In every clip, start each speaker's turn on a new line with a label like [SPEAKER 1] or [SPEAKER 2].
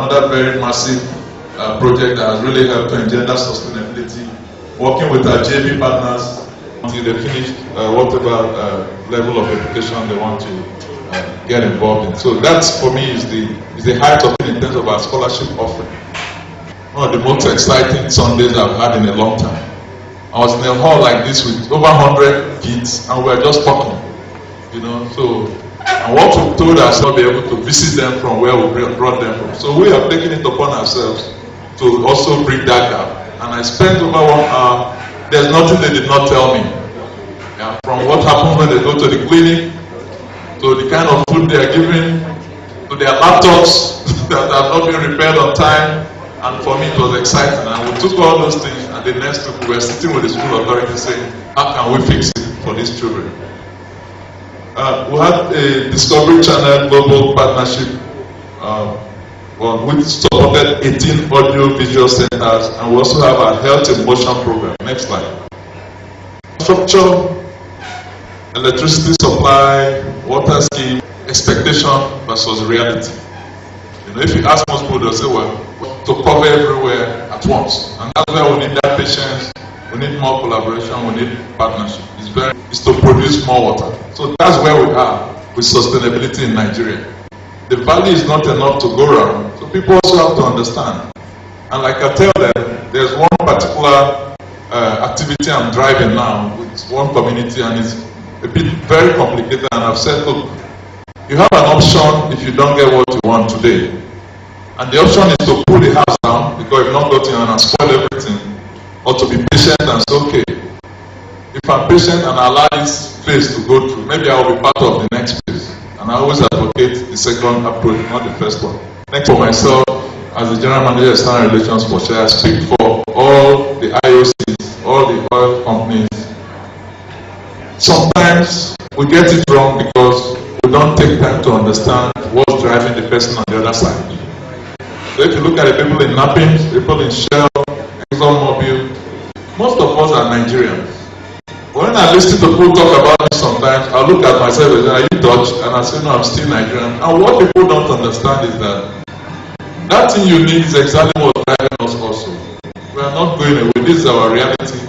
[SPEAKER 1] another very massive project that has really helped to engender sustainability, working with our JV partners until they finish whatever level of education they want to get involved in. So that, for me, is the height of it in terms of our scholarship offering. One of the most exciting Sundays I've had in a long time. I was in a hall like this with over 100 kids, and we were just talking, So, and what we told us not be able to visit them from where we brought them from. So we have taken it upon ourselves to also bridge that gap. And I spent over 1 hour. There's nothing they did not tell me. Yeah, from what happens when they go to the clinic, to the kind of food they are given, to their laptops that have not been repaired on time. And for me, it was exciting. And we took all those things, and the next week we were sitting with the school authority saying, how can we fix it for these children? We had a Discovery Channel global partnership which supported 18 audio-visual centers, and we also have our health in motion program. Next slide. Structure, electricity supply, water scheme, expectation versus reality. If you ask most people, they'll say, well, to cover everywhere at once. And that's where we need that patience, we need more collaboration, we need partnership. It's to produce more water. So that's where we are with sustainability in Nigeria. The value is not enough to go around, so people also have to understand. And like I tell them, there's one particular activity I'm driving now with one community, and it's a bit very complicated, and I've said, look, you have an option if you don't get what you want today. And the option is to pull the house down because you've not gotten and spoil everything, or to be patient and say, okay, if I'm patient and allow this phase to go through, maybe I will be part of the next phase. And I always advocate the second approach, not the first one. Next, for myself, as the General Manager of External Relations for Share, I speak for all the IOCs, all the oil companies. Sometimes we get it wrong because we don't take time to understand what's driving the person on the other side. So if you look at the people in Napping, people in Shell, ExxonMobil, most of us are Nigerians. When I listen to people talk about me sometimes, I look at myself and say, are you Dutch? And I say, no, I'm still Nigerian. And what people don't understand is that thing you need is exactly what's driving us also. We are not going away. This is our reality.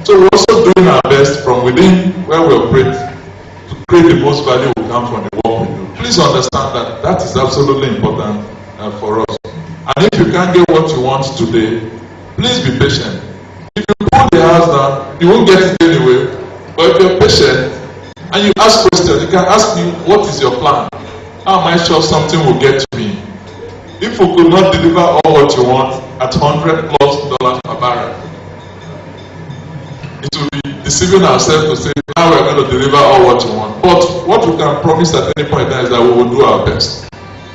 [SPEAKER 1] So we're also doing our best from within where we operate to create the most value we can from the work we do. Please understand that that is absolutely important for us. And if you can't get what you want today, please be patient. If you pull the house down, you won't get it anyway. But if you're patient and you ask questions, you can ask me, what is your plan? How am I sure something will get to me? If we could not deliver all what you want at $100+ per barrel, it will be deceiving ourselves to say, now we're going to deliver all what you want. But what we can promise at any point in time is that we will do our best.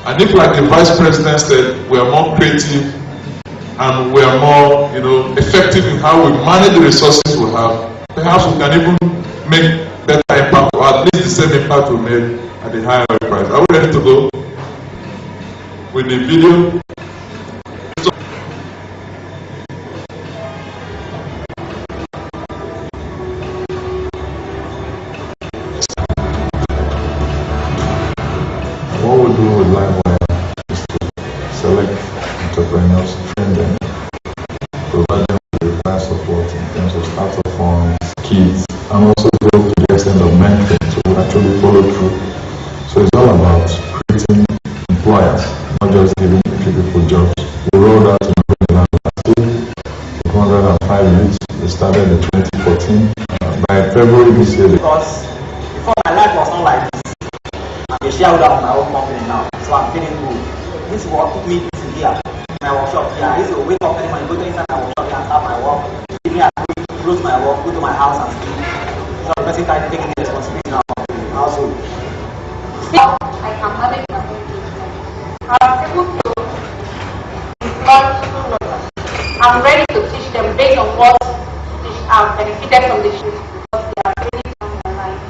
[SPEAKER 1] And if, like the Vice President said, we are more creative and we are more, effective in how we manage the resources we have, perhaps we can even make better impact, or at least the same impact we made at the higher oil price. Are we ready to go with the video?
[SPEAKER 2] What we do with LiveWire is to select entrepreneurs, train them, provide them with the required support in terms of startup funds, kits, and also go to the extent of mentoring to actually follow through. So it's all about creating employers, not just giving people jobs. We rolled out in last year, 205 youths. We started in 2014. By February this year,
[SPEAKER 3] because before my life was not like this. I'm a shareholder of my own company now, so I'm feeling good. This is what took me to here, my workshop here. I used to wake up in the morning, go to inside my workshop here and start my work. Evening I close my work, go to my house and sleep. So the person started taking the responsibility now of the household.
[SPEAKER 4] I can manage my own business. I'm able to employ students. I'm ready to teach them based on what I've benefited from the shift because they are really from my life.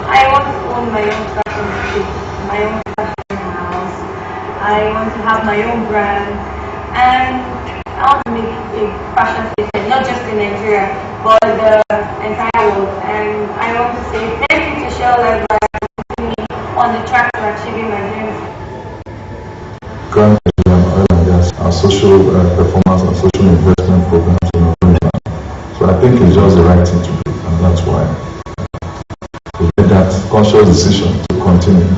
[SPEAKER 4] I want to own my own fashion shop, my own fashion house. I want to have my own brand, and I want to make a fashion statement, not just in Nigeria, but the entire world. And I want to say thank you to Shell Live for me on the track to achieving my dreams?
[SPEAKER 2] Currently, oil and gas, our social performance and social investment programs in Nigeria. So I think it's just the right thing to do, and that's why we made that conscious decision to continue.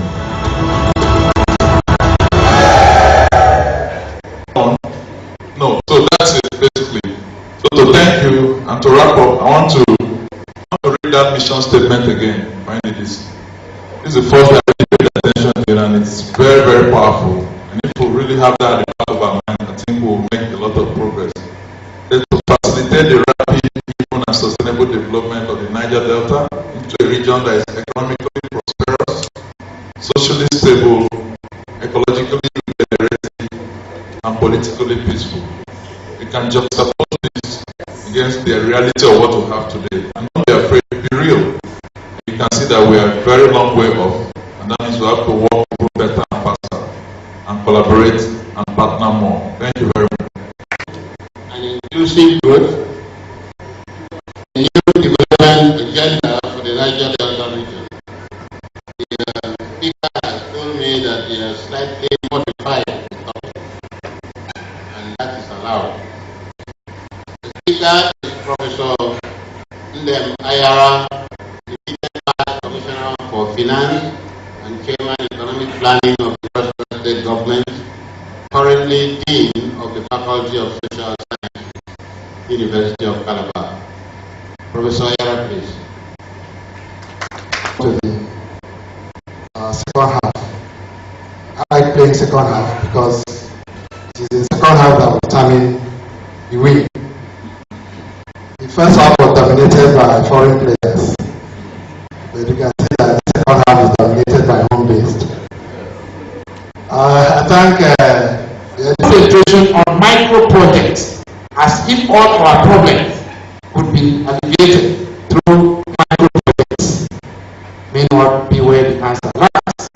[SPEAKER 1] No, so that's it basically. So to thank you and to wrap up, I want to read that mission statement again. Finally, this is the first time I paid attention to it, and it's very, very powerful. And if we really have that in the back of our mind, I think we'll make a lot of progress. It's to facilitate the rapid, even and sustainable development of the Niger Delta into a region that is economically prosperous, socially stable, ecologically regenerative, and politically peaceful. We can juxtapose this against the reality of what we have today. And don't be afraid, be real. You can see that we are a very long way off, and that means we have to work better and faster, and collaborate and partner more. Thank you very much.
[SPEAKER 5] An inclusive growth, a new development agenda for the Niger Delta region. The speaker has told me that he has slightly modified the topic, and that is allowed. The speaker is Professor Ndem Ayara, Commissioner for Finance and Chairman Economic Planning of the Cross State Government, currently Dean of the Faculty of Social Science, University of Calabar. Professor Ayara, please.
[SPEAKER 6] To the second half. I like playing second half because it is the second half that will determine the win. The first half was dominated by foreign players. But you can see that the second half is dominated by home-based. I thank the concentration on micro projects, as if all our problems could be alleviated through micro projects, may not be where the answer lies.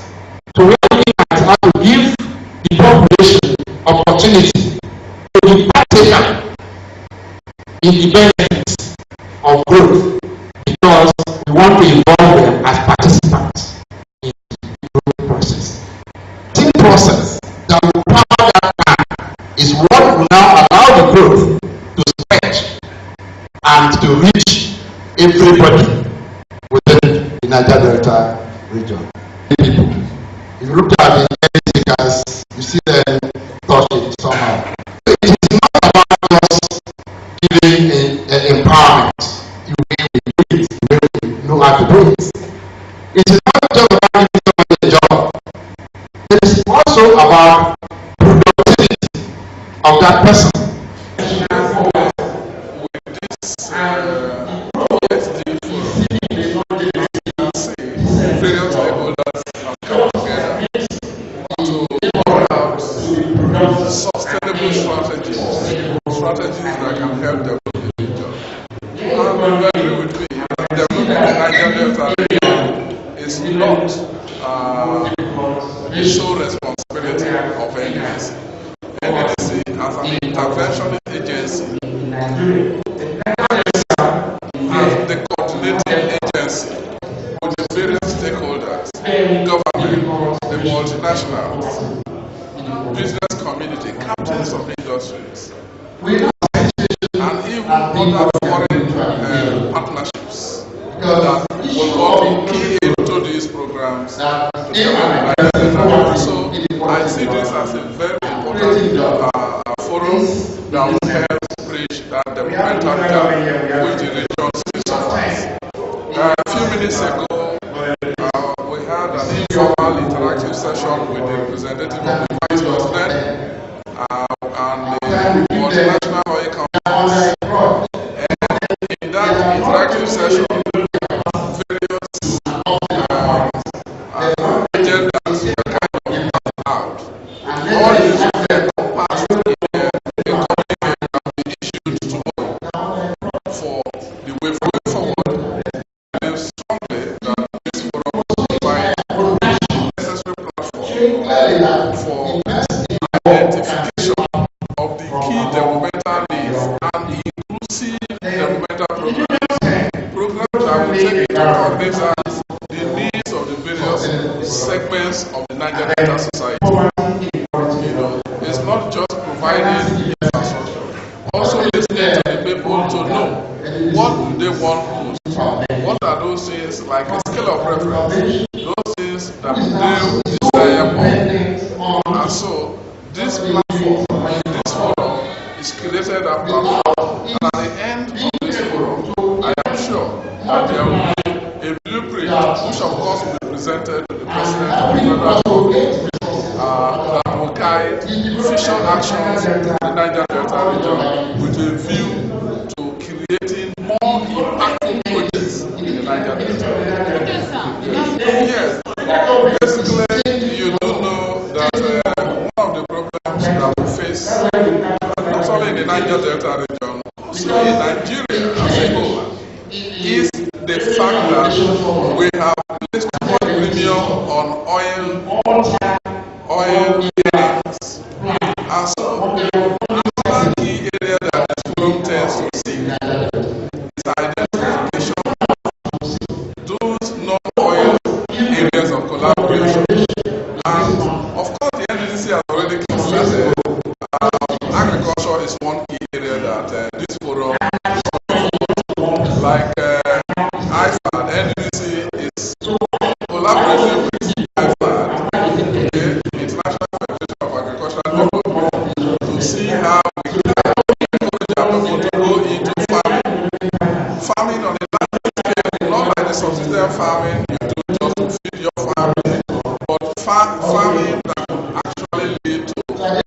[SPEAKER 6] So we are looking at how to give the population opportunity to be partaker in the benefits of growth, because we want to involve them as participants in the growth process. The process that will power that plan is what will now allow the growth to stretch and to reach everybody within the Niger Delta region. People, if you look at the speakers, you see them touch it somehow. So it is not about just giving empowerment. You do it the way we know how to do it. It is not just about giving somebody a job. It is also about productivity of that person.
[SPEAKER 1] Various stakeholders have come together to work out sustainable strategies that can help develop the region. And you agree with me that developing the Niger Delta region is not the sole responsibility of NDDC. NDDC as an interventionist agency as the coordinating agency with the various stakeholders, government, the multinationals, business community, captains of industries, and even other foreign partnerships that will all be key into these programs. So I see this as a very important forum that will help bridge that developmental gap which the region still suffers. A few minutes ago, we had an informal interactive session with the representative of the Vice President and the multinational oil companies. And in that interactive session, various agendas were kind of passed out. All these were encompassed in a communique that we issued tomorrow for the way forward. I believe strongly that this forum will provide necessary platform for segments of the Niger Delta society. It's not just providing infrastructure, also listening to the people to know what do they want most. What are those things, like a scale of reference, those things that they desire more. And so this platform, this forum is created a platform, and at the end of this forum, I am sure that there will be a blueprint, which of course will be presented to the President of the Federal Government, that will guide official actions in the Niger Delta region with a view to creating more impactful projects in the Niger Delta. Yes, basically you do know that one of the problems that we face, not only in the Niger Delta region, also in Nigeria as a whole, is the fact that we have placed too much premium on oil areas. And so, another key area that the forum tends to see is identification of those non-oil areas of collaboration. And of course, the NDDC has already considered agriculture is one key area that this forum is like IFAD. NDDC is collaborating with IFAD, the International Federation of Agricultural Development, to see how we can encourage our people to go into farming on a large scale, not like the subsistence farming you do just to feed your family, but farming that can actually lead to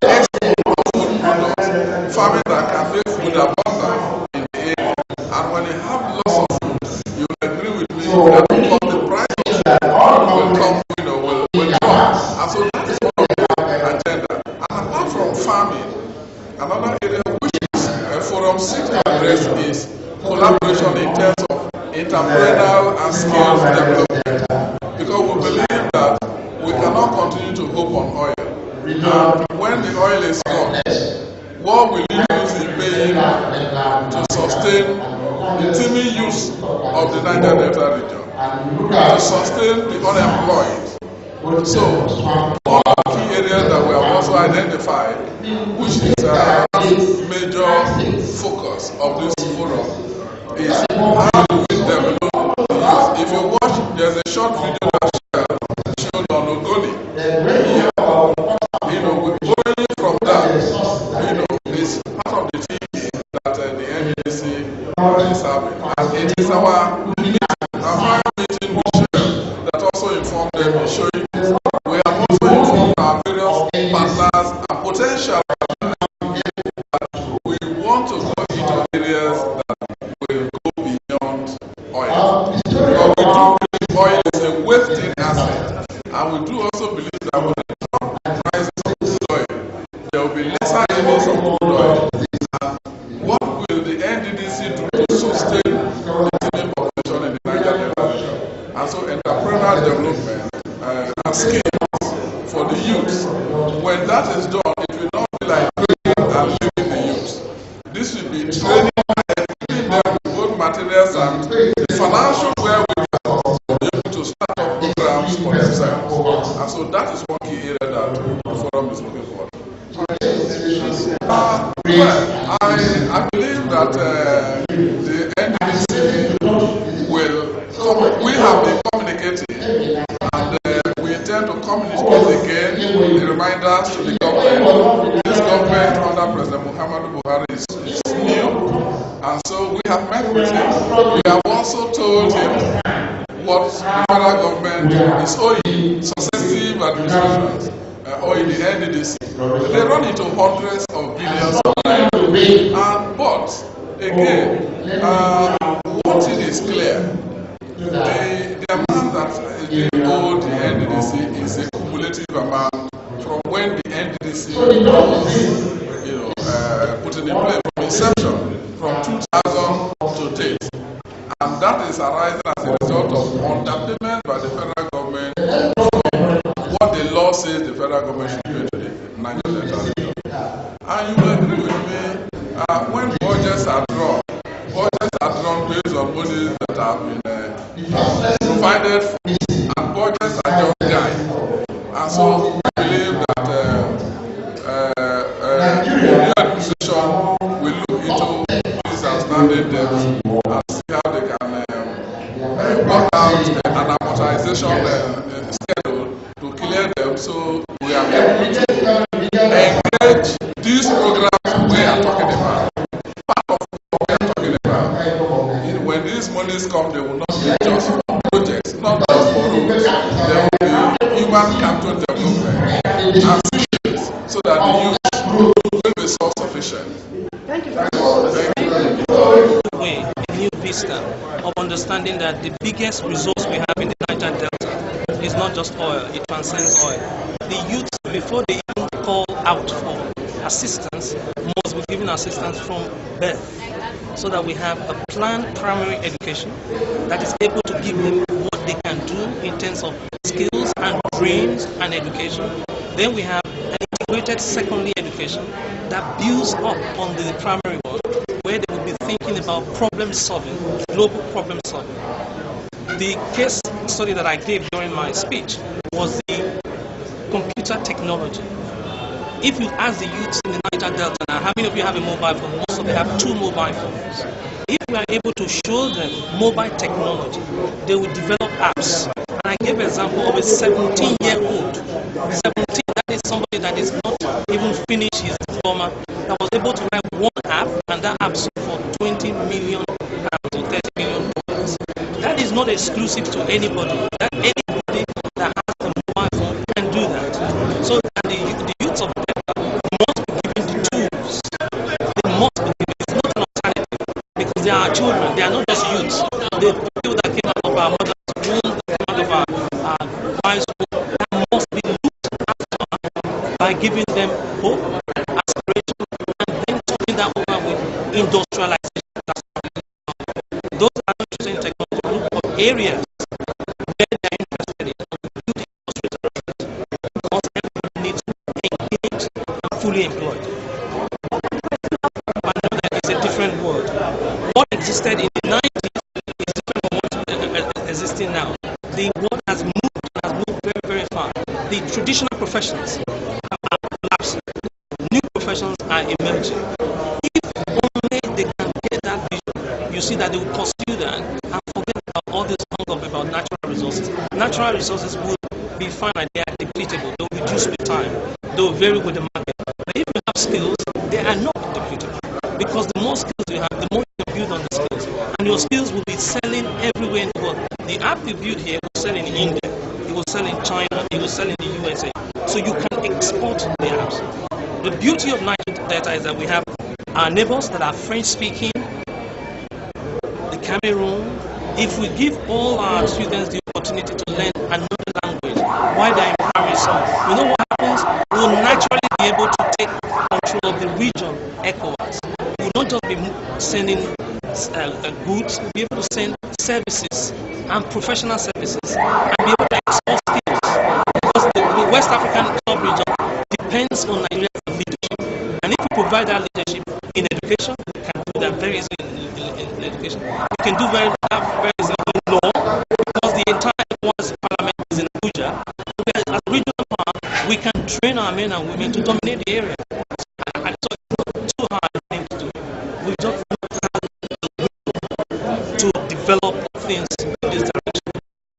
[SPEAKER 1] export of food products, farming that can make food abundant in the area. And when you have lots of food, you will agree with me that the price of food will come, will drop. And so that is one of the agenda. And apart from farming, another area which is a forum seeks to address is collaboration in terms of entrepreneurial and skills development. Because we believe that we cannot continue to hope on oil. And when the oil is gone, what will you use in paying to sustain the teeming use of the Niger Delta region, to sustain the unemployed? So, one of the key areas that we have also identified, which is a major focus of this forum, is how do we develop the youth. If you watch, there's a short video that showed on Ogoni. Going from that, is part of the TV that the NDDC is having. And it is our meeting, our meeting with Shell that also informed them in showing this. We have also informed our various partners and potential partners that we want to go into areas that will go beyond oil. But we do believe oil is a wasting asset, and we do also believe that when the prices of crude oil, there will be lesser earnings of crude oil. And what will the NDDC do to sustain the teeming population in the Niger Delta region? And so entrepreneurial development and skills for the youth. When that is done, it will not be like training and leaving the youth. This will be training and equipping them with both materials and the financial wherewithal to be able to start up programs for themselves. And so that is one key area that the forum is looking for. Well, I believe that the NDDC will, we have been communicating, and we intend to communicate again the reminders to the government. This government under President Muhammadu Buhari is new, and so we have met with him. We have also told him what the federal government is owing successive administrations, owing the NDDC. They run into hundreds of billions of naira. But again, one thing is clear: the amount that is being owed the NDDC is a cumulative amount from when the NDDC was, put in place from inception, from 2000 to date. And that is arising as a result of underpayment by the federal government for what the law says the federal government should pay to the Niger Delta region. And you will agree with me, when budgets are drawn based on monies that have been provided for, and budgets are just guided. And so I believe that the new administration will look into these outstanding debts and see how they can work out an amortization schedule to clear them, so we are able to engage these programs we are talking about. Part of what we are talking about. When these monies come, they will not be just for projects, not just for roads. There will be human capital development and skills so that the youth will be self-sufficient.
[SPEAKER 7] Thank you very much.
[SPEAKER 8] Way, a new vista of understanding that the biggest resource we have in the Niger Delta is not just oil, it transcends oil. The youth, before they even call out for assistance, must be given assistance from birth, so that we have a planned primary education that is able to give them what they can do in terms of skills and dreams and education. Then we have an integrated secondary education that builds up on the primary one, where they will be thinking about problem solving, global problem solving. The case study that I gave during my speech was the computer technology. If you ask the youths in the Niger Delta now, how many of you have a mobile phone? Most of them have 2 mobile phones. If we are able to show them mobile technology, they will develop apps. And I gave an example of a 17-year-old. 17, that is somebody that is not even finished his diploma, that was able to write one app, and that app sold for 20 million pounds or 30 million dollars. That is not exclusive to anybody. That anybody that has a mobile phone can do that. So that the youths of Delta must be given the tools. They must be given. It's not an alternative, because they are our children. They are not just youths. The people that came out of our mother's womb, that came out of our wives' womb, that must be looked after by giving them hope, aspiration, and then turning that over with industrialization. Those are not interested in technology. Look for areas where they are interested in. Build industry development, because everybody needs to be engaged and fully employed. I know that it's a different world. What existed in the 90s is different from what's existing now. The world has moved very, very far. The traditional professions are collapsing. New professions are emerging. If only they can get that vision, you see that they will pursue that and forget about all this hung up about natural resources. Natural resources will be fine and they are depletable. They will reduce with time. They will vary with the market. But if you have skills, they are not depletable. Because the more skills you have, the more you can build on the skills. And your skills will be selling everywhere in the world. The app you build here will sell in India, it will sell in China, it will sell in the USA. So you can export the apps. The beauty of Niger Delta is that we have our neighbors that are French speaking, the Cameroon. If we give all our students the opportunity to learn another language while they're in primary school, you know what happens? We will naturally be able to take control of the region, ECOWAS. We will not just be sending goods, we'll be able to send services and professional services and be able to export skills. Because the West African sub-region depends on Nigeria for leadership. And if we provide that leadership in education, we can do that very easily in education. We can do that very easily in law, because the entire ECOWAS parliament is in Abuja. As a regional power, we can train our men and women to dominate the area. And so it's not too hard a thing to do. We just have to develop things in this direction.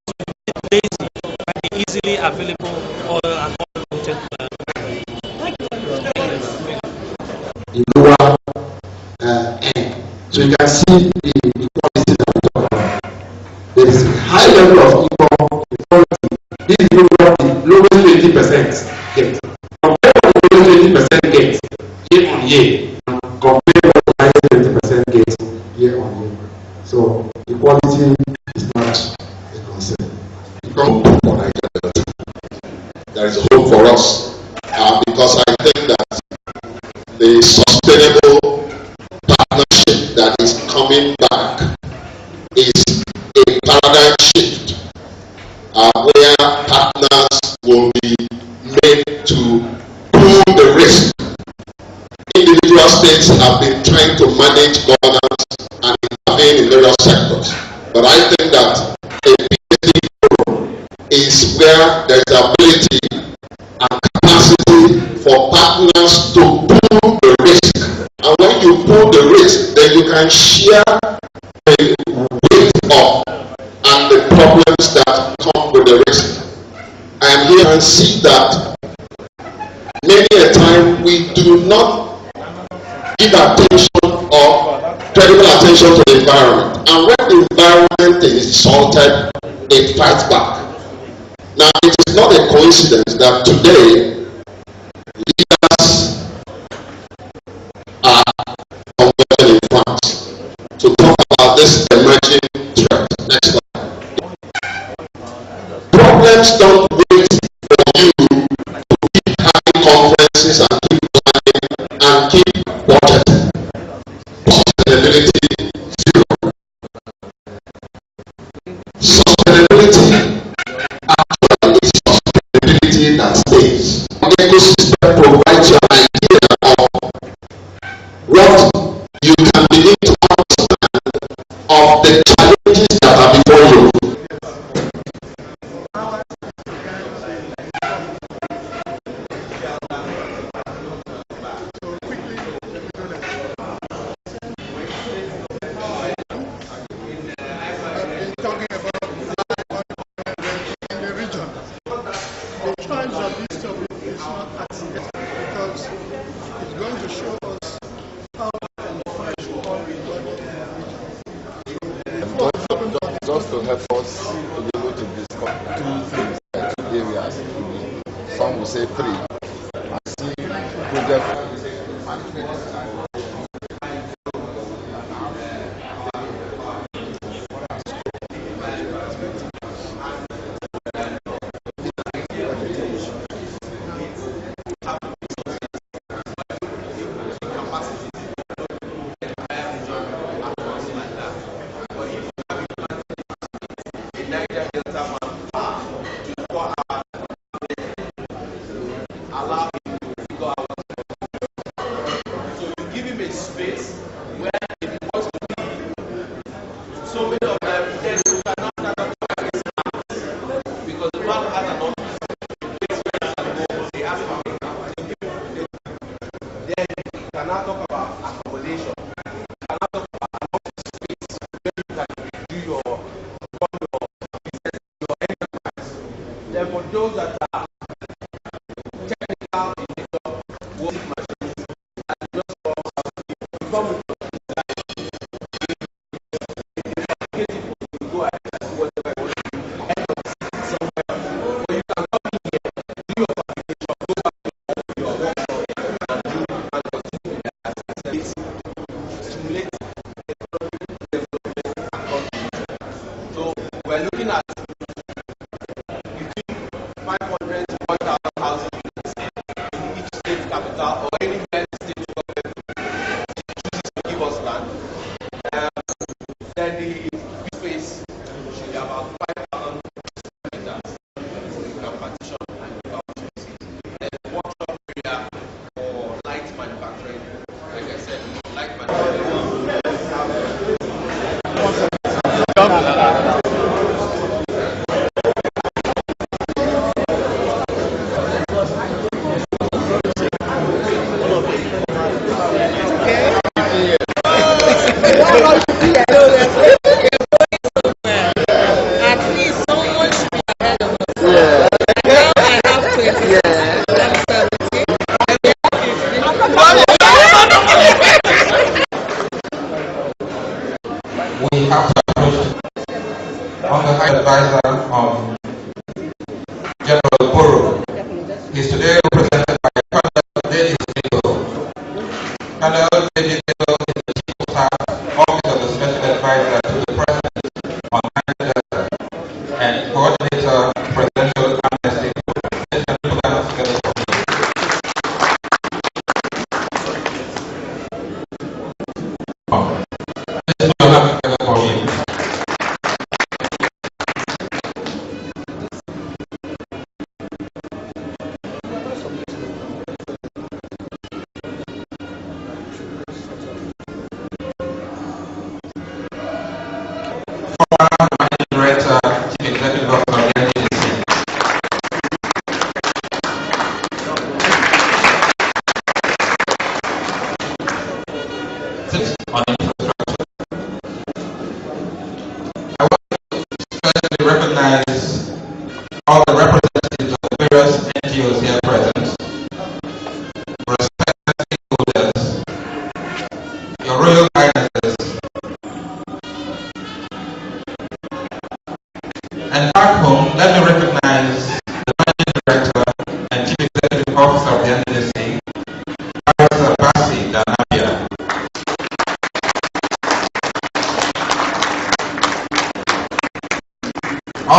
[SPEAKER 8] So we get lazy by the easily available oil and oil-related.
[SPEAKER 6] The lower end. So you can see the inequality that we talk about. There is a high level of income inequality. This program is lowest 20% get. Compare what the lowest 20% get year on year, and compare what the highest 20% get year on year. So equality is not a concern.
[SPEAKER 5] There is hope for us because I think that the sustainable partnership that is coming back is a paradigm shift where partners will be made to pool the risk. Individual states have been trying to manage governance and intervene in various sectors, but I think that a PSD forum is where there is the ability can share the weight of and the problems that come with the risk. I am here and see that many a time we do not give attention or credible attention to the environment. And when the environment is insulted, it fights back. Now, it is not a coincidence that today leaders are converted in France to talk about this emerging threat. Next slide. Problems don't wait for you to keep having conferences and keep planning and keep budgeting. Sustainability zero. Sustainability actually is sustainability that stays. The ecosystem provides you an idea of what you can begin to understand of the challenges that are before you.
[SPEAKER 2] Just to help us to be able to discuss two things, two areas. Some will say three. I see project.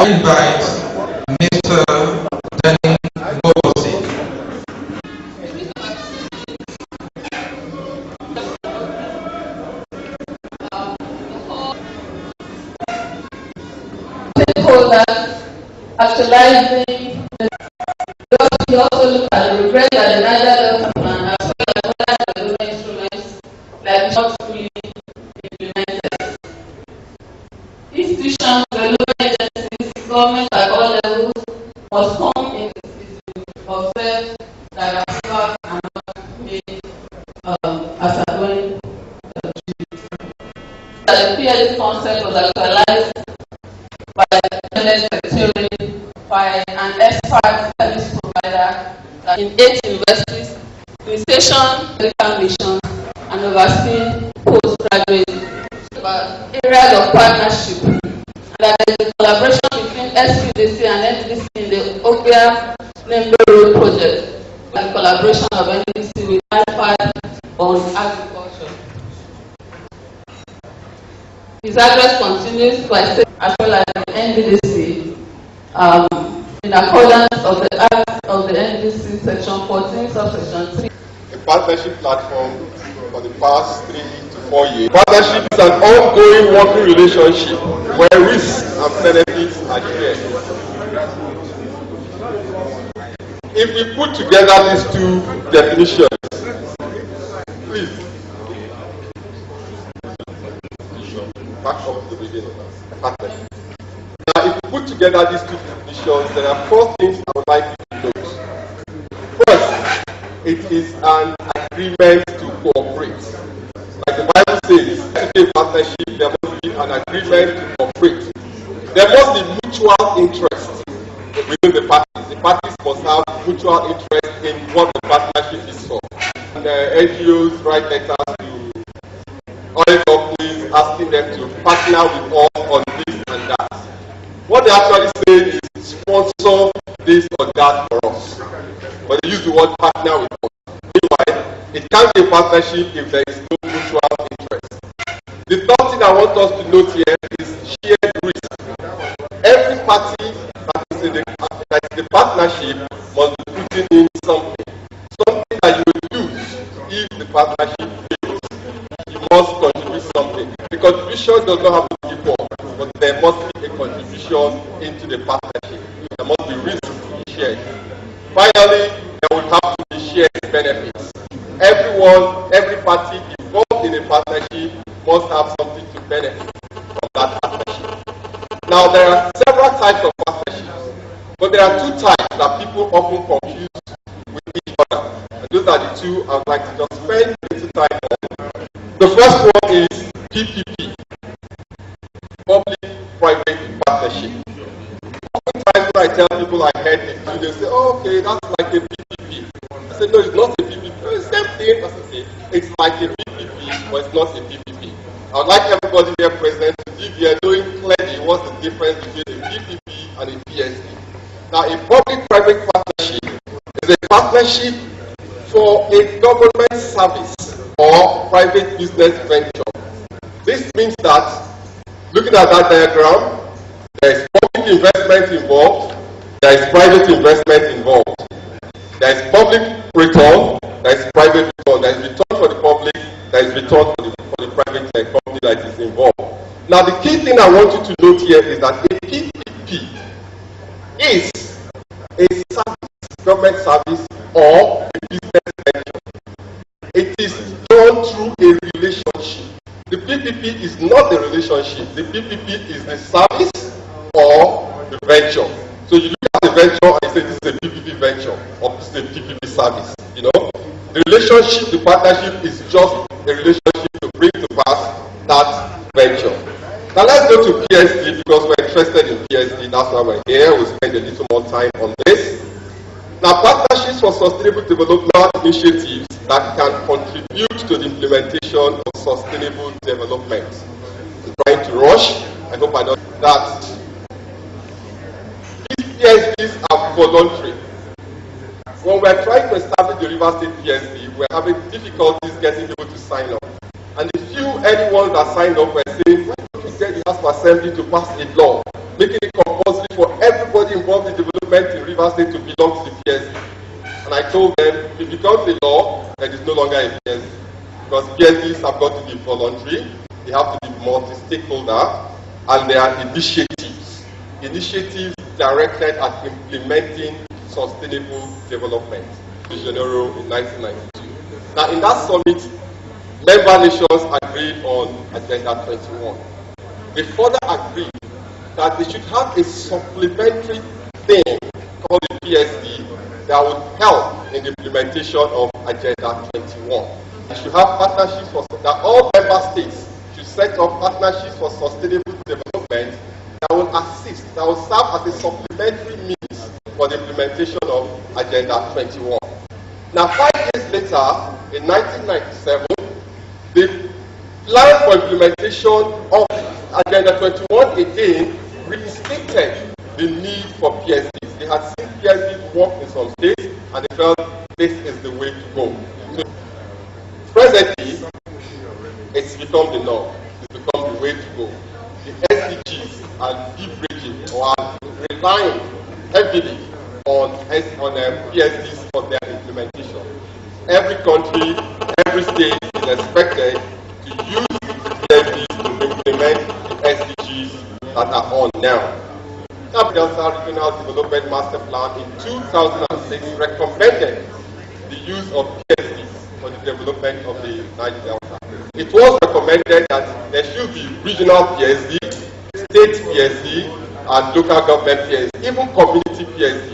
[SPEAKER 9] invite Mr. Danny Bobosi.
[SPEAKER 10] Stakeholders actualizing we also look at the regret that the Niger Delta plan as well as other development instruments like not fully implemented. Institutions, development agencies, government at all levels must come in observe that are and not made as a going that the PSD concept was actualized by the Secretary by an expert service provider in 8 universities, initiation, medical mission, and overseeing postgraduate areas of partnership. And that there is a collaboration between SPDC and NDDC in the Ogbia Nembe Road project, and collaboration of NDDC with IFAD on agriculture. His address continues by saying, as well as the NDDC, in accordance of the Act of the NDDC Section 14, Subsection 3.
[SPEAKER 11] A partnership platform for the past 3 to 4 years. Partnership is an ongoing working relationship where risks and benefits are shared. If we put together these 2 definitions, please, back up to the beginning of partnership. Now, if we put together these 2 definitions, there are 4 things I would like you to note. First, it is an agreement to cooperate. Like the Bible says, to be a partnership, there must be an agreement to cooperate. There must be mutual interest within the parties. The parties must have mutual interest in what the partnership is for. And NGOs write letters to oil companies asking them to partner with us on this and that. What they actually say is sponsor this or that for us. But they use the word partner with us. Meanwhile, it can't be a partnership if there is no mutual interest. The third thing I want us to note here is shared risk. Every party that is in the partnership must be putting in something. Something that you will lose if the partnership fails. You must contribute something. The contribution does not have to be equal, but there must be a contribution into the partnership. There must be risk shared. Finally, there will have to be shared benefits. Every party involved in a partnership must have something to benefit from that partnership. Now, there are several types of partnerships, but there are 2 types that people often confuse with each other. And those are the 2 I would like to just spend a little time on. The first one is PPP, Public-Private Partnership. Oftentimes when I tell people I heard it, they say, oh, okay, that's like a PPP. I said, no, it's not a PPP. It's the same thing. I said, it's like a PPP, but it's not a PPP. I would like everybody here present to give you knowing clearly what's the difference between a PPP and a PSD. Now, a public-private partnership is a partnership for a government service or private business venture. This means that, looking at that diagram, there is public investment involved, there is private investment involved. There is public return, there is private return, there is return for the public, there is return for the private company that is involved. Now, the key thing I want you to note here is that a PPP is a service, government service, or a business venture. It is done through a relationship. The PPP is not the relationship. The PPP is the service or the venture. So you look at the venture and you say this is a PPP venture or this is a PPP service. You know, the relationship, the partnership is just a relationship to bring to pass that venture. Now let's go to PSD because we're interested in PSD. That's why we're here. We'll spend a little more time on this. Now, partnerships for sustainable development initiatives that can contribute to the implementation of sustainable development. I'm trying to rush. I hope I don't do that. These PSDs are voluntary. When we're trying to establish the River State PSD, we're having difficulties getting people to sign up. And the few anyone that signed up were saying, why don't we get the House of Assembly to pass a law, making it compulsory for everybody involved in development in Rivers State to belong to the PSD. And I told them, if it becomes a law, then it's no longer a PSD. Because PSDs have got to be voluntary, they have to be multi-stakeholder, and there are initiatives directed at implementing sustainable development. In general, in 1992. Now, in that summit, member nations agreed on Agenda 21. They further agreed that they should have a supplementary thing called the PSD that would help in the implementation of Agenda 21. They should have partnerships that all member states should set up partnerships for sustainable development that will assist, that will serve as a supplementary means for the implementation of Agenda 21. Now, 5 years later, in 1997, the plan for implementation of Agenda 21 again restated the need for PSDs. They had seen PSDs work in some states, and they felt this is the way to go. So, presently, it's become the norm. It's become the way to go. The SDGs are leveraging or are relying heavily on PSDs for their implementation. Every country, every state is expected to use PSDs to implement the SDGs that are on now. The Delta Regional Development Master Plan in 2006 recommended the use of PSDs for the development of the Niger Delta. It was recommended that there should be regional PSD, state PSD, and local government PSD, even community PSDs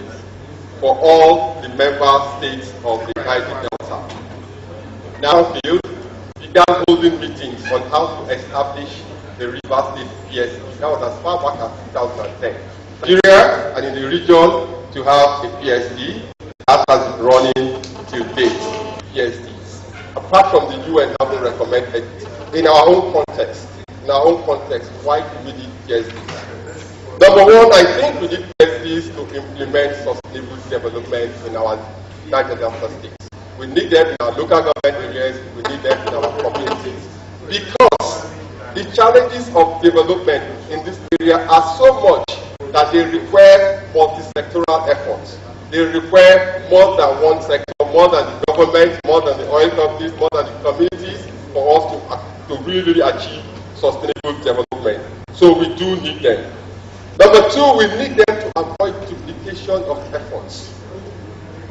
[SPEAKER 11] for all the member states of the Niger Delta. Now, Field began holding meetings on how to establish the River State PSD. That was as far back as 2010. Nigeria and in the region to have a PSD that has been running till date. PSDs. Apart from the UN having recommended it, in our own context, why do we need PSDs? Number one, I think we need PSDs to implement sustainable development in our Niger Delta states. We need them in our local government areas, we need them in our communities. Because the challenges of development in this area are so much that they require multi-sectoral efforts. They require more than one sector, more than the government, more than the oil companies, more than the communities, for us to really achieve sustainable development. So we do need them. Number two, we need them to avoid duplication of efforts.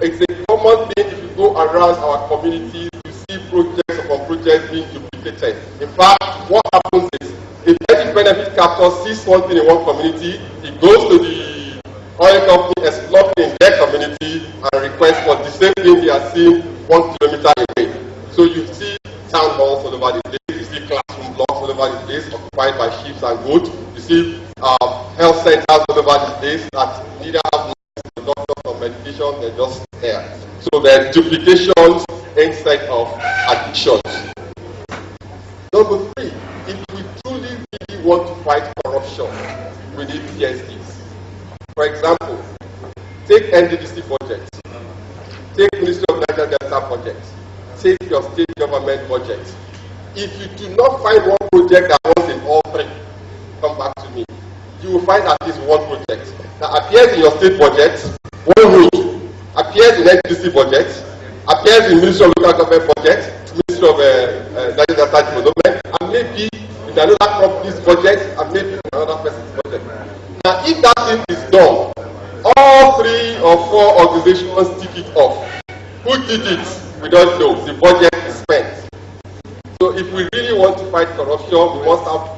[SPEAKER 11] It's a common thing if you go around our communities, you see projects upon projects being duplicated. In fact, what happens is, if any benefit captor sees one thing in one community, he goes to the oil company exploiting in their community and requests for the same thing he has seen 1 kilometer away. So you see town halls all over the place, you see classroom blocks all over the place occupied by sheep and goats, you see health centers all over the place that neither have doctors or medication, they're just there. So there are duplications instead of additions. Number three, if we truly really want to fight corruption, we need PSDs. For example, take NDDC projects, take Ministry of Niger Delta projects, take your state government projects. If you do not find one project that wants in all three, come back to me. You will find at least one project that appears in your state budget, one road, appears in NDDC budget, appears in Ministry of Local Government budget, Ministry of Niger Delta Development, and maybe in another company's budget, and maybe in another person's budget. Now, if that thing is done, all 3 or 4 organizations tick it off. Who did it? We don't know. The budget is spent. So if we really want to fight corruption, we must have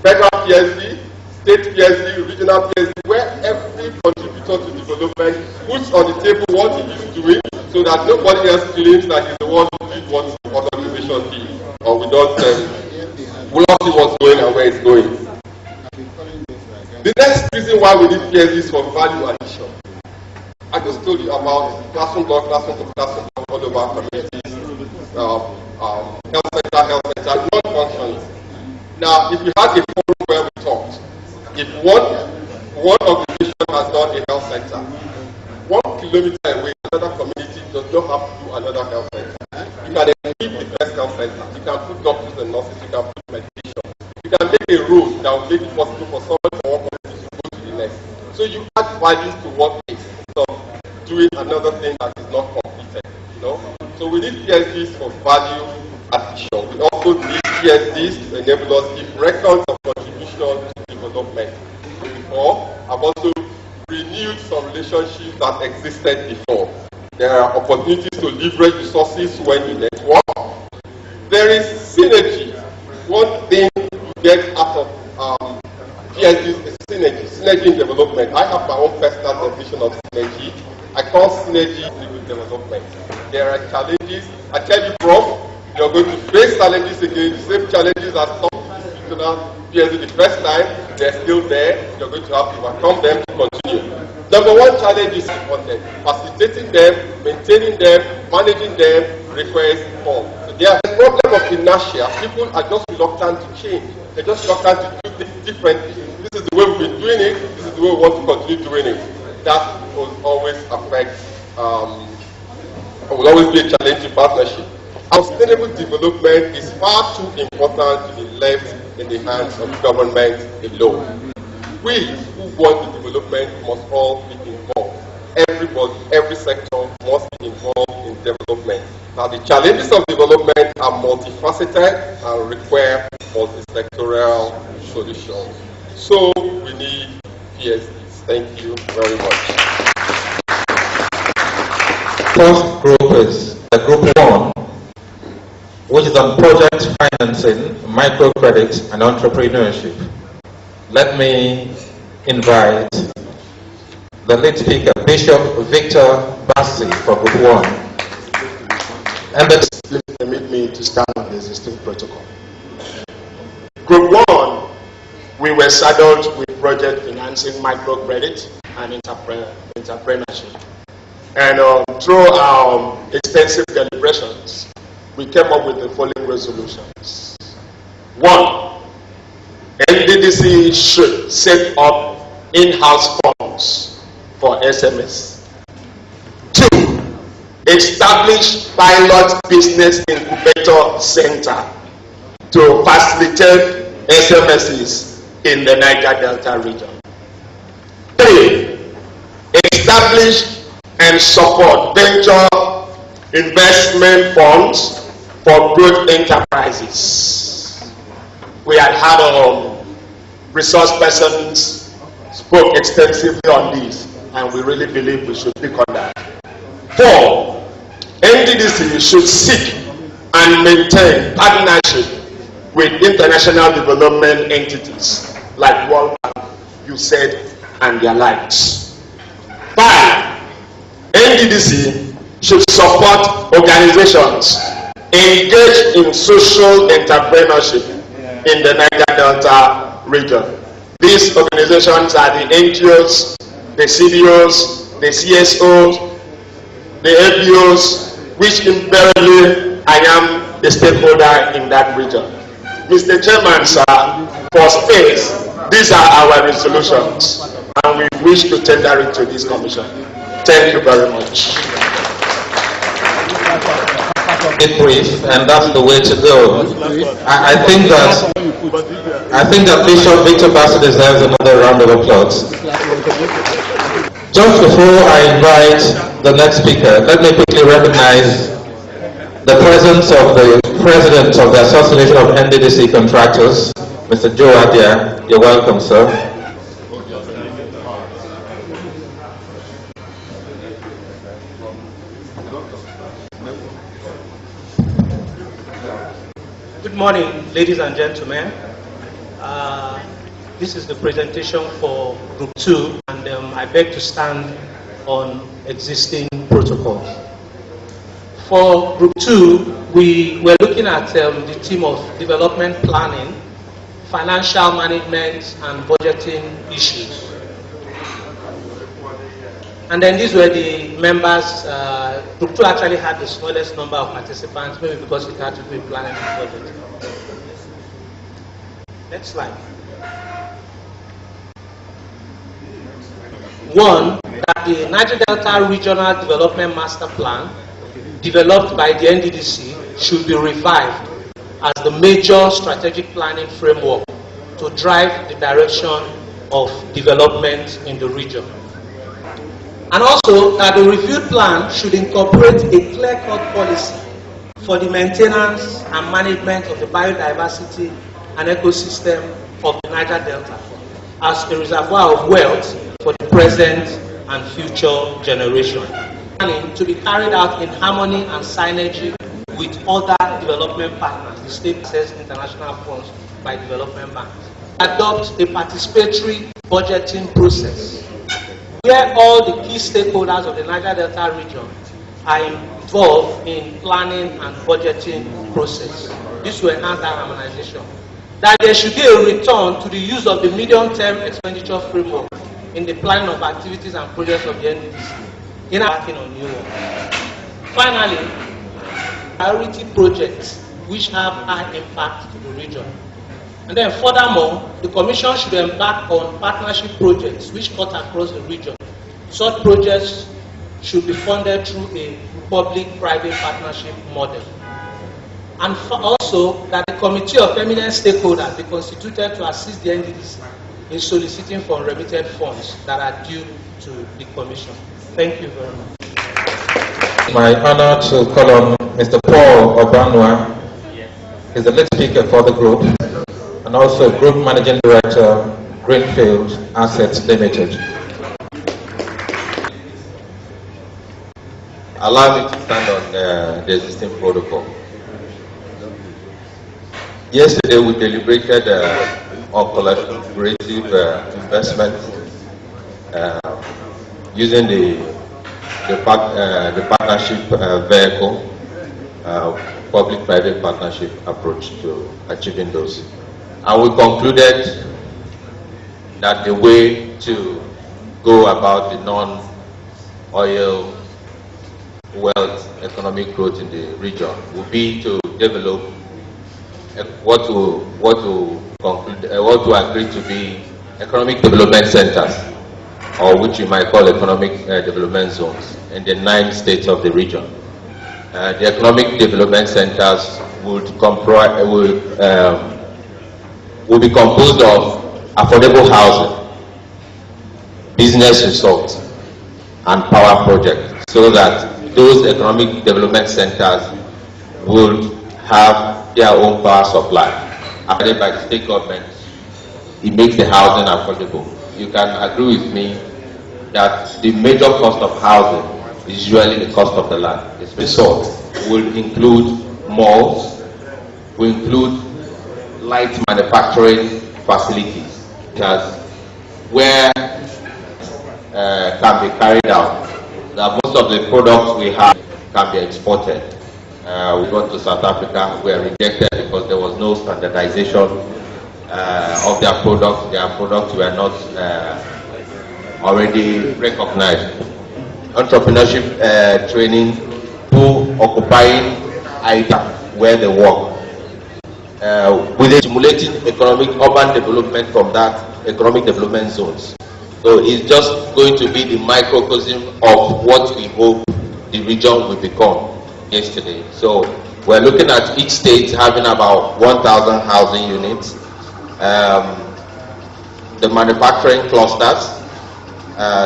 [SPEAKER 11] federal PSD, state PSD, regional PSD, where every contributor to development puts on the table what he is doing so that nobody else claims that he's the one who did what the organization did. Or we don't we don't see what's going and where it's going. The next reason why we need PSDs for value addition. I just told you about classroom block all over our communities, health center, non-functioning. Now, if we had a forum where we talked, if one organization has done a health center, 1 kilometer away, another community does not have to do another health center. You can equip the best health center. You can put doctors and nurses. You can put medication. You can make a road that will make it possible for someone from one community to go to the next. So you add doing another thing that is not completed, you know. So we need PSDs for value addition. We also need PSDs to enable us to give records of contribution to development. Before, I've also renewed some relationships that existed before. There are opportunities to leverage resources when you network. There is synergy. One thing you get out of PSDs is synergy. Synergy in development. I have my own personal definition of synergy. I call synergy with development. There are challenges. I tell you, Prof, you're going to face challenges again. The same challenges as some PSD the first time, they're still there. You're going to have to overcome them to continue. Number one challenge is important. Facilitating them, maintaining them, managing them requires form. So there's a problem of inertia. People are just reluctant to change. They're just reluctant to do things differently. This is the way we've been doing it. This is the way we want to continue doing it. That will always affect, will always be a challenging partnership. Sustainable development is far too important to be left in the hands of government alone. We who want the development must all be involved. Everybody, every sector must be involved in development. Now the challenges of development are multifaceted and require multi-sectoral solutions. So we need PSDs. Thank you very much.
[SPEAKER 9] First group is Group 1, which is on project financing, microcredit, and entrepreneurship. Let me invite the lead speaker, Bishop Victor Bassi, for Group 1. And
[SPEAKER 12] please permit me to stand on the existing protocol. Group 1, we were saddled with project financing, microcredit, and entrepreneurship. And through our extensive deliberations, we came up with the following resolutions. 1, NDDC should set up in-house funds for SMS. 2, establish pilot business incubator center to facilitate SMSs in the Niger Delta region. 3, establish and support venture investment funds for growth enterprises. We had resource persons spoke extensively on this, and we really believe we should pick on that. 4, NDDC should seek and maintain partnership with international development entities like World Bank, USAID, and their likes. 5, NDDC should support organizations engaged in social entrepreneurship in the Niger Delta region. These organizations are the NGOs, the CDOs, the CSOs, the FBOs, which invariably I am the stakeholder in that region. Mr. Chairman, sir, for space, these are our resolutions, and we wish to tender it to this commission. Thank you very much.
[SPEAKER 9] It's brief, and that's the way to go. I think that Bishop Victor Bassi deserves another round of applause. Just before I invite the next speaker, let me quickly recognize the presence of the President of the Association of NDDC Contractors, Mr. Joe Adia. You're welcome, sir.
[SPEAKER 13] Good morning, ladies and gentlemen. This is the presentation for Group 2, and I beg to stand on existing protocols. For Group 2, we were looking at the theme of development planning, financial management, and budgeting issues. And then these were the members. Group 2 actually had the smallest number of participants, maybe because it had to do with planning and budgeting. Next slide. 1, that the Niger Delta Regional Development Master Plan, developed by the NDDC, should be revived as the major strategic planning framework to drive the direction of development in the region. And also that the reviewed plan should incorporate a clear-cut policy for the maintenance and management of the biodiversity and ecosystem of the Niger Delta as a reservoir of wealth for the present and future generation. Planning to be carried out in harmony and synergy with other development partners, the state access international funds by development banks. Adopt a participatory budgeting process where all the key stakeholders of the Niger Delta region are involved in planning and budgeting process. This will enhance that harmonization. That there should be a return to the use of the medium-term expenditure framework in the planning of activities and projects of the NDDC in working on new ones. Finally, priority projects which have high impact to the region. And then furthermore, the Commission should embark on partnership projects which cut across the region. Such projects should be funded through a public-private partnership model. And also that the Committee of Eminent Stakeholders be constituted to assist the NDDC in soliciting for remitted funds that are due to the Commission. Thank you very much.
[SPEAKER 9] My honor to call on Mr. Paul Obanwa. He's the lead speaker for the group and also Group Managing Director, Greenfield Assets Limited.
[SPEAKER 14] Allow me to stand on the existing protocol. Yesterday we deliberated on collaborative investment using the partnership vehicle, public-private partnership approach to achieving those. And we concluded that the way to go about the non-oil wealth economic growth in the region would be to develop what to agree to be economic development centers, or which you might call economic development zones in the 9 states of the region. The economic development centers would be composed of affordable housing, business resorts, and power projects, so that those economic development centers would have their own power supply. Appointed by the state government, it makes the housing affordable. You can agree with me that the major cost of housing is usually the cost of the land. This resort will include malls, will include light manufacturing facilities, where can be carried out. That most of the products we have can be exported. We went to South Africa, we were rejected because there was no standardization of their products. Their products were not already recognized. Entrepreneurship training to occupying items where they work. With stimulating economic urban development from that economic development zones. So it's just going to be the microcosm of what we hope the region will become yesterday. So we're looking at each state having about 1,000 housing units, the manufacturing clusters,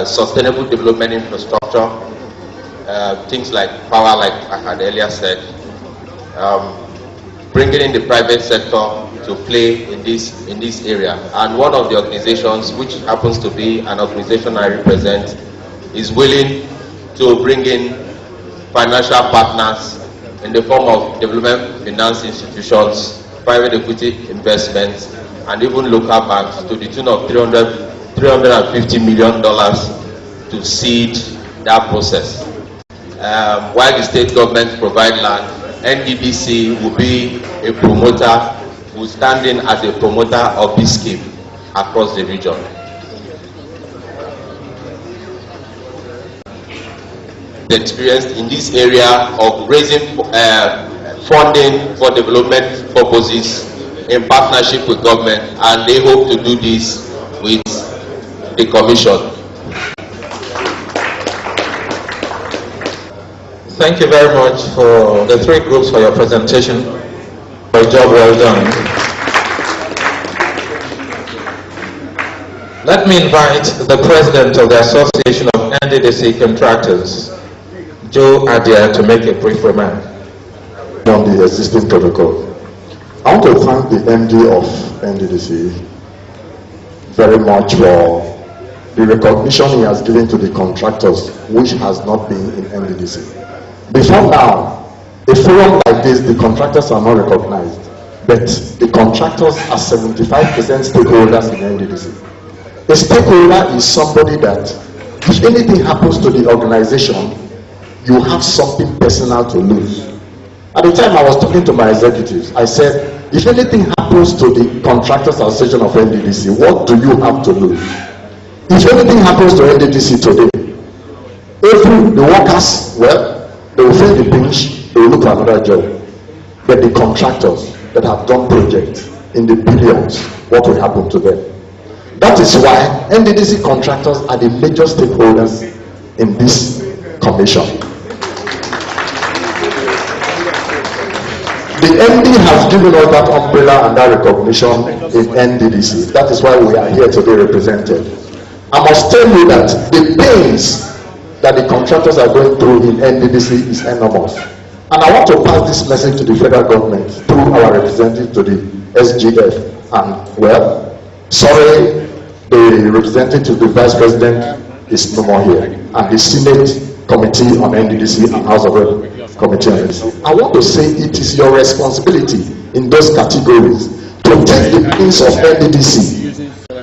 [SPEAKER 14] sustainable development infrastructure, things like power, like I had earlier said, bringing in the private sector to play in this area. And one of the organizations, which happens to be an organization I represent, is willing to bring in financial partners in the form of development finance institutions, private equity investments, and even local banks to the tune of $350 million to seed that process. While the state government provide land, NDDC will be a promoter, will stand in as a promoter of this scheme across the region. The experience in this area of raising funding for development purposes in partnership with government, and they hope to do this with the Commission.
[SPEAKER 9] Thank you very much for the 3 groups for your presentation. For a job well done. Let me invite the President of the Association of NDDC contractors, Joe Adia, to make a brief remark.
[SPEAKER 2] On the existing protocol, I want to thank the MD of NDDC very much for the recognition he has given to the contractors, which has not been in NDDC. Before now, a forum like this, the contractors are not recognized, but the contractors are 75% stakeholders in NDDC. A stakeholder is somebody that, if anything happens to the organization, you have something personal to lose. At the time I was talking to my executives, I said, if anything happens to the Contractors Association of NDDC, what do you have to lose? If anything happens to NDDC today, the workers, well, they will feel the pinch, they will look for another job. But the contractors that have done projects in the billions, what will happen to them? That is why NDDC contractors are the major stakeholders in this commission. The MD has given us that umbrella and that recognition in NDDC. That is why we are here to be represented. I must tell you that the pains that the contractors are going through in NDDC is enormous. And I want to pass this message to the federal government through our representative to the SGF. And well, sorry, the representative to the Vice President is no more here. And the Senate Committee on NDDC and House of Rep Committee on NDDC. I want to say it is your responsibility in those categories to take the pains of NDDC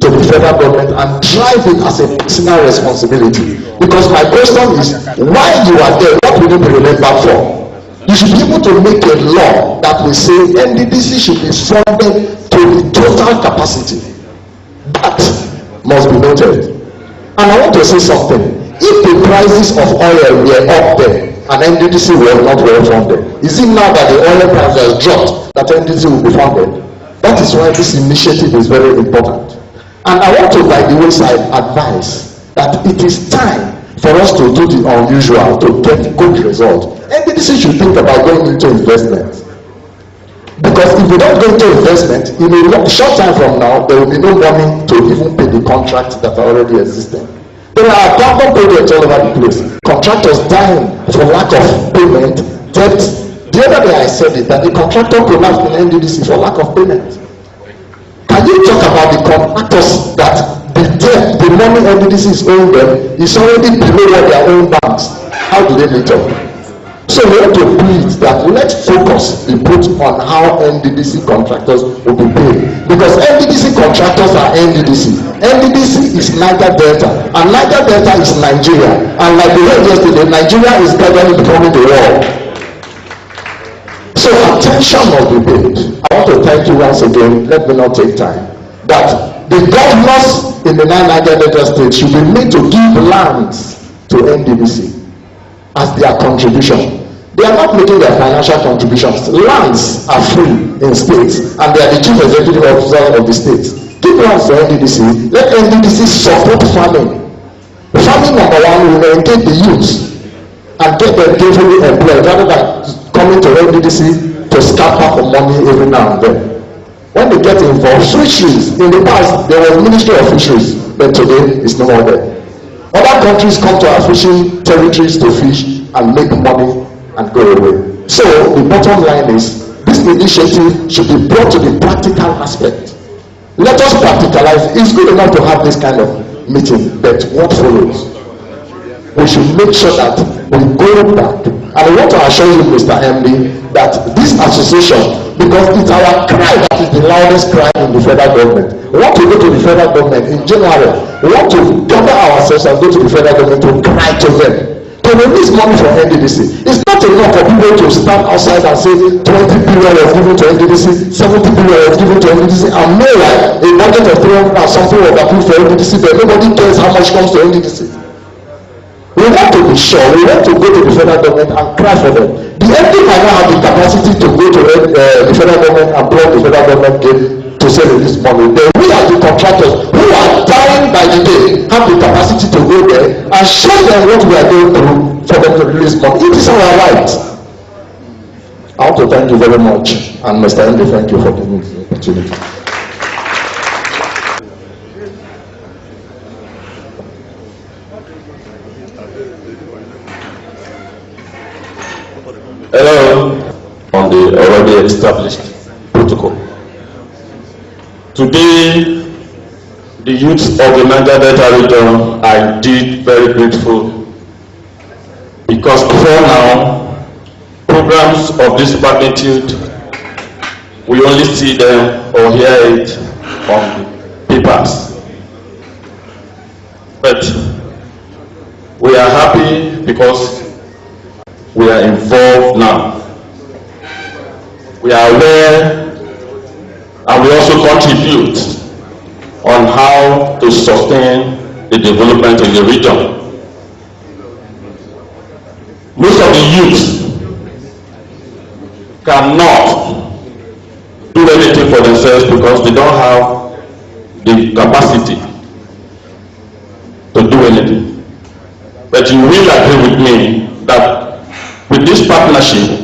[SPEAKER 2] to the federal government and drive it as a personal responsibility. Because my question is, while you are there, what will you be remembered for? You should be able to make a law that will say NDDC should be funded to the total capacity. That must be noted. And I want to say something. If the prices of oil were up there and NDDC were not well funded, is it now that the oil price has dropped that NDDC will be funded? That is why this initiative is very important. And I want to, by the wayside, advise that it is time for us to do the unusual to get good results. NDDC should think about going into investment. Because if we don't go into investment, in a short time from now, there will be no money to even pay the contracts that are already existing. There are carbon projects all over the place. Contractors dying for lack of payment, debt. The other day I said it, that the contractor collapsed in NDDC for lack of payment. Can you talk about the contractors that the debt, the money NDDC is owing them is already below what their own banks? How do they meet up? So we have to do it that let's focus the put on how NDDC contractors will be paid. Because NDDC contractors are NDDC. NDDC is Niger Delta, and Niger Delta is Nigeria. And like we heard yesterday, Nigeria is gradually becoming the world. So attention must be paid. I want to thank you once again. Let me not take time. That the governors in the Niger Delta state should be made to give lands to NDDC as their contribution. They are not making their financial contributions. Lands are free in states, and they are the chief executive officer of the states. Give lands to NDDC. Let NDDC support farming. Farming number one will engage the youth and get them gainfully employed rather than coming to NDDC to scamper for money every now and then. When they get involved, fisheries. In the past, there was Ministry of Fisheries, but today it's no more there. Other countries come to our fishing territories to fish and make money and go away. So the bottom line is, this initiative should be brought to the practical aspect. Let us practicalize. It's good enough to have this kind of meeting, but what follows? We should make sure that we go back. And I want to assure you, Mr. MD, that this association, because it's our cry that is the loudest cry in the federal government. We want to go to the federal government in January. We want to gather ourselves and go to the federal government to cry to them to release money from NDDC. It's not enough for people to stand outside and say 20 billion was given to NDDC, 70 billion was given to NDDC, and meanwhile a budget of 300 and something was approved for NDDC, but nobody cares how much comes to NDDC. We want to be sure, we want to go to the federal government and cry for them. The MD might not have the capacity to go to the federal government and block the federal government gate to say release money. But we as the contractors who are dying by the day have the capacity to go there and show them what we are going through for them to release money. It is our right. I want to thank you very much, and Mr. MD, thank you for giving me the opportunity.
[SPEAKER 15] Hello. On the already established protocol. Today, the youth of the Niger Delta region are indeed very grateful, because before now, programs of this magnitude, we only see them or hear it on the papers. But we are happy because we are involved now. We are aware and we also contribute on how to sustain the development in the region. Most of the youth cannot do anything for themselves because they don't have the capacity to do anything. But you will agree with me that with this partnership,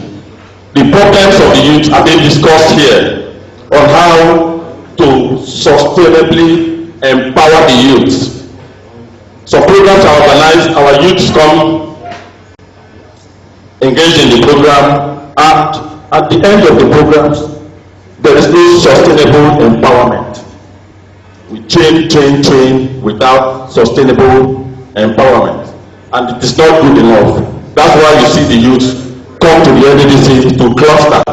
[SPEAKER 15] the problems of the youth are being discussed here on how to sustainably empower the youth. Some programs are organized, our youths come engaged in the program, and at the end of the programs, there is no sustainable empowerment. We train without sustainable empowerment, and it is not good enough. That's why you see the youth come to the NDDC to cluster.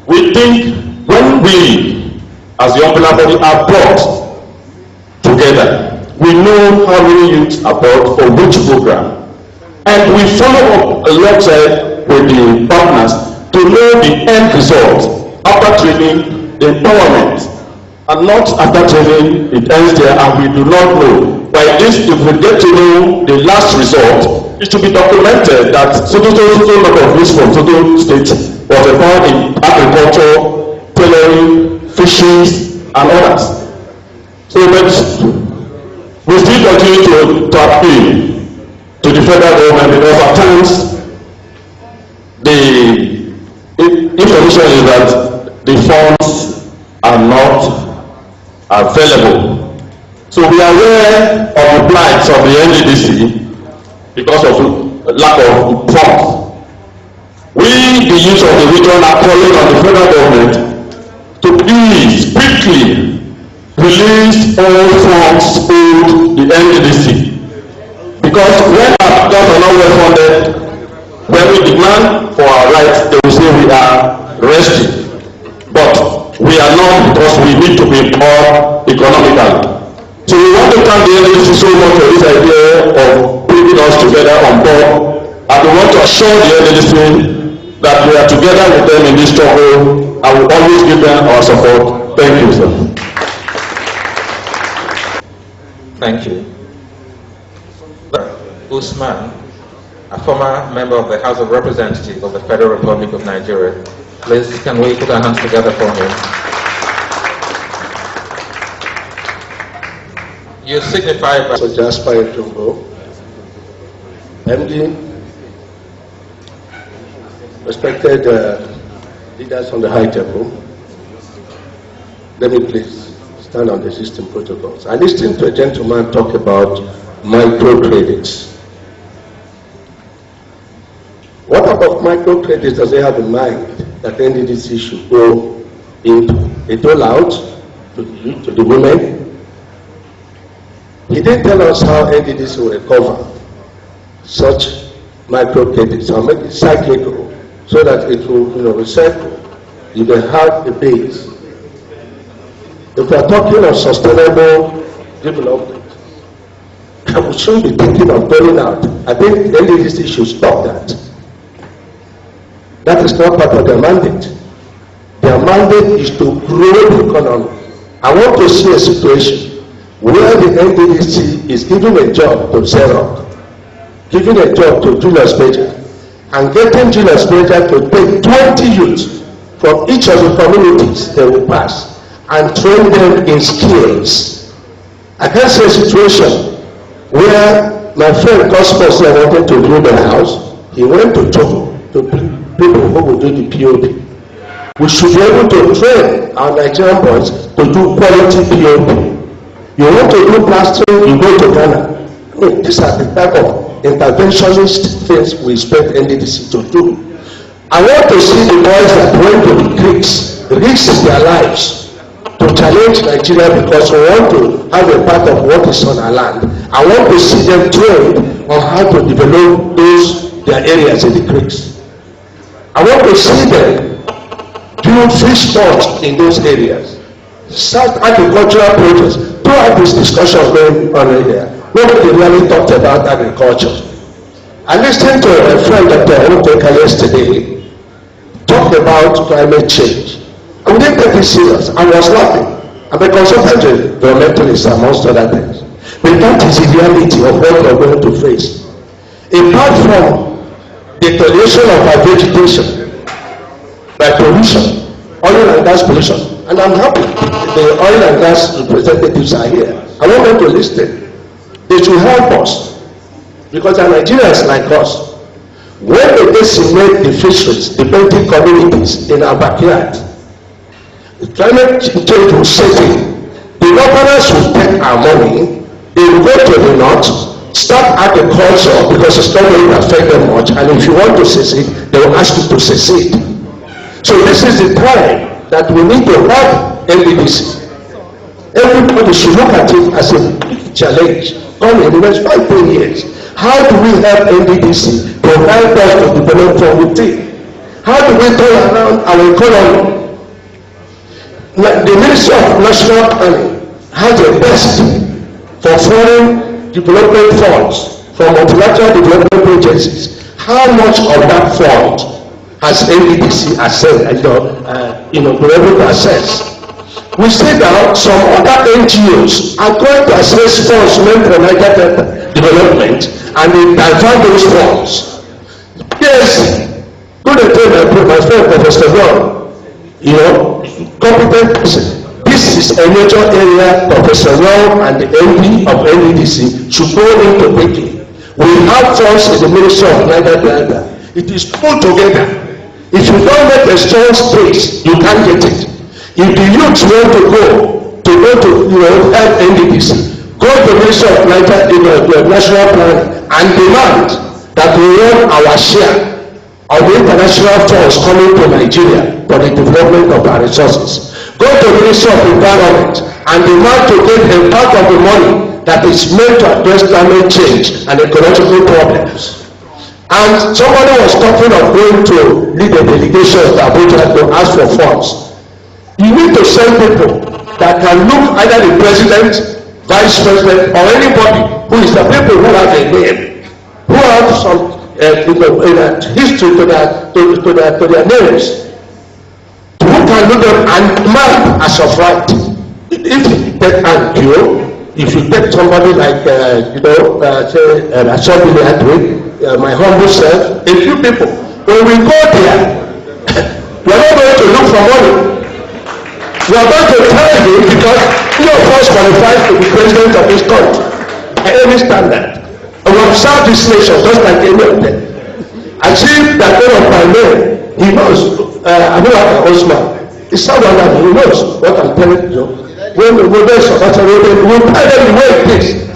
[SPEAKER 15] We think when we, as the umbrella body, are brought together, we know how many youths are brought for which program, and we follow up alongside with the partners to know the end result after training, the empowerment, and not after training it ends there and we do not know. By this, if we get to know the last result, it should be documented that so number of youths from Soto State was empowered in agriculture, tailoring, fisheries, and others. So but we still continue to appeal to the federal government because at times the information is that the funds are not available. So we are aware of the plight of the NDDC because of lack of funds. We, the youth of the region, are calling on the federal government to please quickly release all funds owed the NDDC. Because when our programs are not well funded, when we demand for our rights, they will say we are resting. But we are not, because we need to be more economical. So we want to thank the NDDC so much for this idea of bringing us together on board, and we want to assure the NDDC that we are together with them in this struggle and will always give them our support. Thank you, sir.
[SPEAKER 9] Thank you. Usman, a former member of the House of Representatives of the Federal Republic of Nigeria. Please, can we put our hands together for him? You signify by...
[SPEAKER 12] So Jasper Jumbo, MD, respected leaders on the high table, let me please stand on the existing protocols. I listened to a gentleman talk about microcredits. What about microcredits does he have in mind that NDDC should go into? A dole-out to the women? He didn't tell us how NDDC will recover such microcredits or make it cyclical so that it will, recycle. You can have a base. If we are talking of sustainable development, we shouldn't be thinking of going out. I think NDDC should stop that. That is not part of their mandate. Their mandate is to grow the economy. I want to see a situation where the NDDC is giving a job to Zero, giving a job to Julius Berger, and getting Julius Berger to take 20 youths from each of the communities they will pass and train them in skills. I can see a situation where my friend Cosmos wanted to build a house. He went to Togo to people who will do the POP. We should be able to train our Nigerian boys to do quality POP. You want to do plastering, you go to Ghana. These are the type of interventionist things we expect NDDC to do.
[SPEAKER 16] I want to see the boys that went to the creeks, risk their lives to challenge Nigeria because we want to have a part of what is on our land. I want to see them trained on how to develop their areas in the creeks. I want to see them build fish ponds in those areas. Start agricultural projects. Throughout this discussion going on right there, nobody really talked about agriculture. I listened to my friend Dr. Oteka yesterday talk about climate change. I didn't take it serious. I was laughing. I'm a consultant environmentalist amongst other things. But that is the reality of what we're going to face. Apart from the degradation of our vegetation by pollution, oil and gas pollution, and I'm happy the oil and gas representatives are here. I want them to listen. They should help us because they are Nigerians like us. When they decimate the fisheries, the basic communities in our backyard, the climate change will set in. The governors will take our money, they will go to the north, start agriculture because it's not going to affect them much, and if you want to secede, they will ask you to secede. So this is the time that we need to have NDDC. Everybody should look at it as a big challenge. Come in the next 5-10 years. How do we have NDDC provide us to develop from within? How do we turn around our economy? The Ministry of National Planning has a best for foreign development funds, for multilateral development agencies. How much of that fund has NDDC assessed and been able to assess? We see that some other NGOs are going to assess funds meant for Niger Delta development, and they divert those funds. Yes, good attempt, my friend Professor Ron, competent person. This is a major area Professor Ron and the MD of NDDC should go into quickly. We have funds in the Ministry of Niger Delta. It is pulled together. If you don't make a strong space, you can't get it. If the youths want to help NDDC, go to the Ministry of National Planning and demand that we run our share of the international funds coming to Nigeria for the development of our resources. Go to the Ministry of Environment and demand to get a part of the money that is meant to address climate change and ecological problems. And somebody was talking of going to lead a delegation to Abuja to ask for funds. You need to send people that can look either the president, vice president, or anybody who is the people who have a name, who have some history to their names, who can look them and map as of right. If you take if you take somebody like my humble self, a few people, when we go there, we are not going to look for money. We are going to tell you because you of us qualified to be president of this country. I understand that. And we have served this nation just like any of them. I see that one of my men, he knows, I know like Osman. He served under me, he knows what I'm telling you. When we go there, we'll tell them the way it is.